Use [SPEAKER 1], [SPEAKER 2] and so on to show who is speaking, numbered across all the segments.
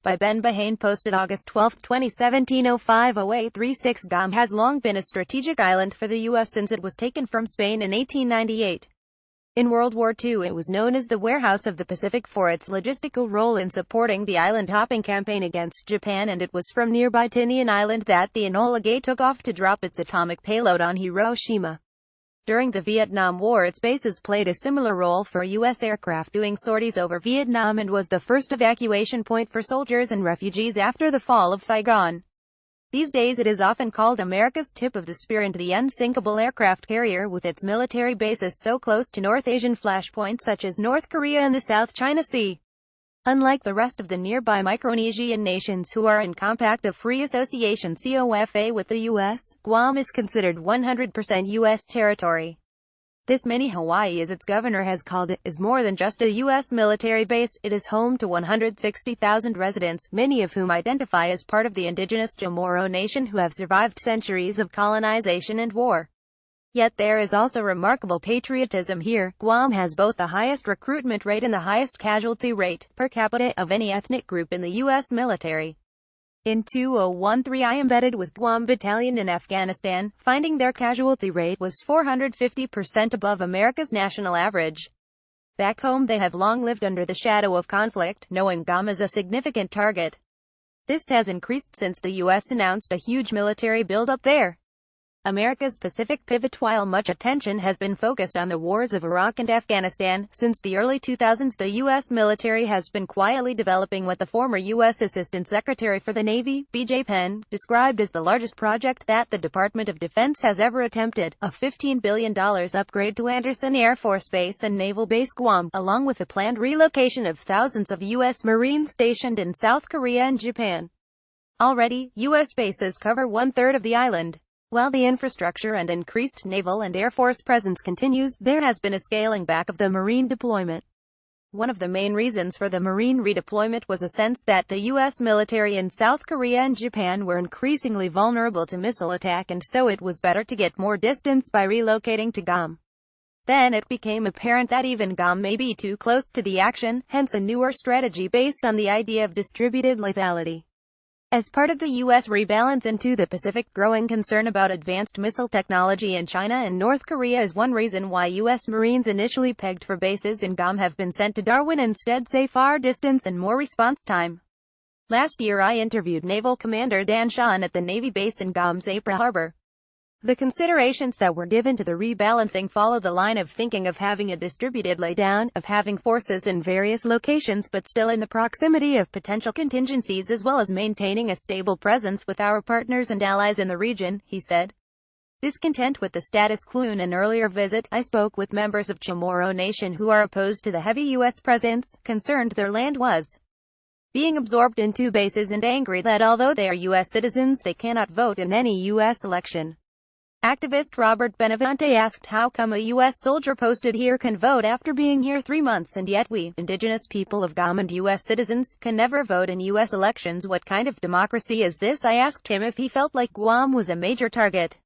[SPEAKER 1] by Ben Bahane, posted August 12, 2017, 05:08:36. Guam has long been a strategic island for the U.S. since it was taken from Spain in 1898. In World War II, it was known as the Warehouse of the Pacific for its logistical role in supporting the island-hopping campaign against Japan, and it was from nearby Tinian Island that the Enola Gay took off to drop its atomic payload on Hiroshima. During the Vietnam War, its bases played a similar role for U.S. aircraft doing sorties over Vietnam and was the first evacuation point for soldiers and refugees after the fall of Saigon. These days it is often called America's tip of the spear and the unsinkable aircraft carrier, with its military bases so close to North Asian flashpoints such as North Korea and the South China Sea. Unlike the rest of the nearby Micronesian nations who are in Compact of Free Association (COFA) with the U.S., Guam is considered 100% U.S. territory. This mini Hawaii, as its governor has called it, is more than just a U.S. military base. It is home to 160,000 residents, many of whom identify as part of the indigenous Chamorro Nation who have survived centuries of colonization and war. Yet there is also remarkable patriotism here. Guam has both the highest recruitment rate and the highest casualty rate, per capita, of any ethnic group in the U.S. military. In 2013, I embedded with Guam Battalion in Afghanistan, finding their casualty rate was 450% above America's national average. Back home they have long lived under the shadow of conflict, knowing Guam as a significant target. This has increased since the U.S. announced a huge military buildup there. America's Pacific pivot. While much attention has been focused on the wars of Iraq and Afghanistan, since the early 2000s the U.S. military has been quietly developing what the former U.S. Assistant Secretary for the Navy, B.J. Penn, described as the largest project that the Department of Defense has ever attempted, a $15 billion upgrade to Andersen Air Force Base and Naval Base Guam, along with the planned relocation of thousands of U.S. Marines stationed in South Korea and Japan. Already, U.S. bases cover one-third of the island. While the infrastructure and increased naval and air force presence continues, there has been a scaling back of the Marine deployment. One of the main reasons for the Marine redeployment was a sense that the U.S. military in South Korea and Japan were increasingly vulnerable to missile attack, and so it was better to get more distance by relocating to Guam. Then it became apparent that even Guam may be too close to the action, hence a newer strategy based on the idea of distributed lethality. As part of the U.S. rebalance into the Pacific, growing concern about advanced missile technology in China and North Korea is one reason why U.S. Marines initially pegged for bases in Guam have been sent to Darwin instead, say far distance and more response time. Last year I interviewed Naval Commander Dan Shawn at the Navy base in Guam's Apra Harbor. The considerations that were given to the rebalancing follow the line of thinking of having a distributed laydown, of having forces in various locations but still in the proximity of potential contingencies, as well as maintaining a stable presence with our partners and allies in the region, he said. Discontent with the status quo. In an earlier visit, I spoke with members of Chamorro Nation who are opposed to the heavy U.S. presence, concerned their land was being absorbed into bases, and angry that although they are U.S. citizens they cannot vote in any U.S. election. Activist Robert Benavente asked how come a U.S. soldier posted here can vote after being here 3 months, and yet we, indigenous people of Guam and U.S. citizens, can never vote in U.S. elections. What kind of democracy is this? I asked him if he felt like Guam was a major target.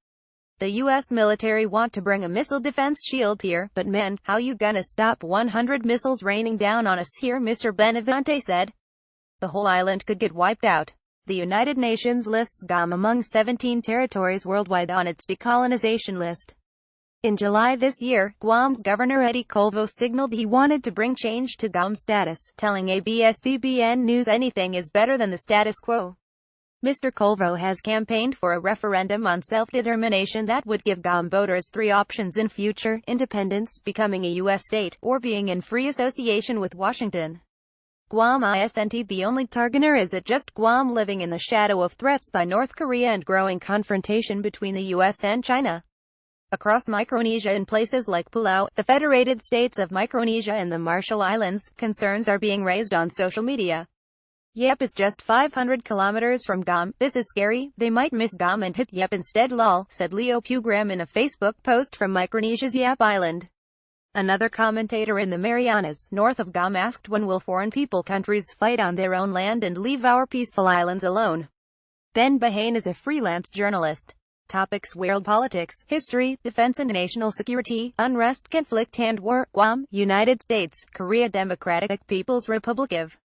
[SPEAKER 1] The U.S. military want to bring a missile defense shield here, but man, how you gonna stop 100 missiles raining down on us here? Mr. Benavente said. The whole island could get wiped out. The United Nations lists Guam among 17 territories worldwide on its decolonization list. In July this year, Guam's Governor Eddie Colvo signaled he wanted to bring change to Guam's status, telling ABS-CBN News anything is better than the status quo. Mr. Colvo has campaigned for a referendum on self-determination that would give Guam voters 3 options in future: independence, becoming a U.S. state, or being in free association with Washington. Guam isn't the only target. Is it just Guam living in the shadow of threats by North Korea and growing confrontation between the U.S. and China? Across Micronesia, in places like Palau, the Federated States of Micronesia and the Marshall Islands, concerns are being raised on social media. Yep is just 500 kilometers from Guam. This is scary. They might miss Guam and hit Yep instead, lol, said Leo Pugram in a Facebook post from Micronesia's Yap Island. Another commentator in the Marianas, north of Guam, asked, when will foreign countries fight on their own land and leave our peaceful islands alone? Ben Bahane is a freelance journalist. Topics: world politics, history, defense and national security, unrest, conflict and war. Guam, United States, Korea, Democratic People's Republic of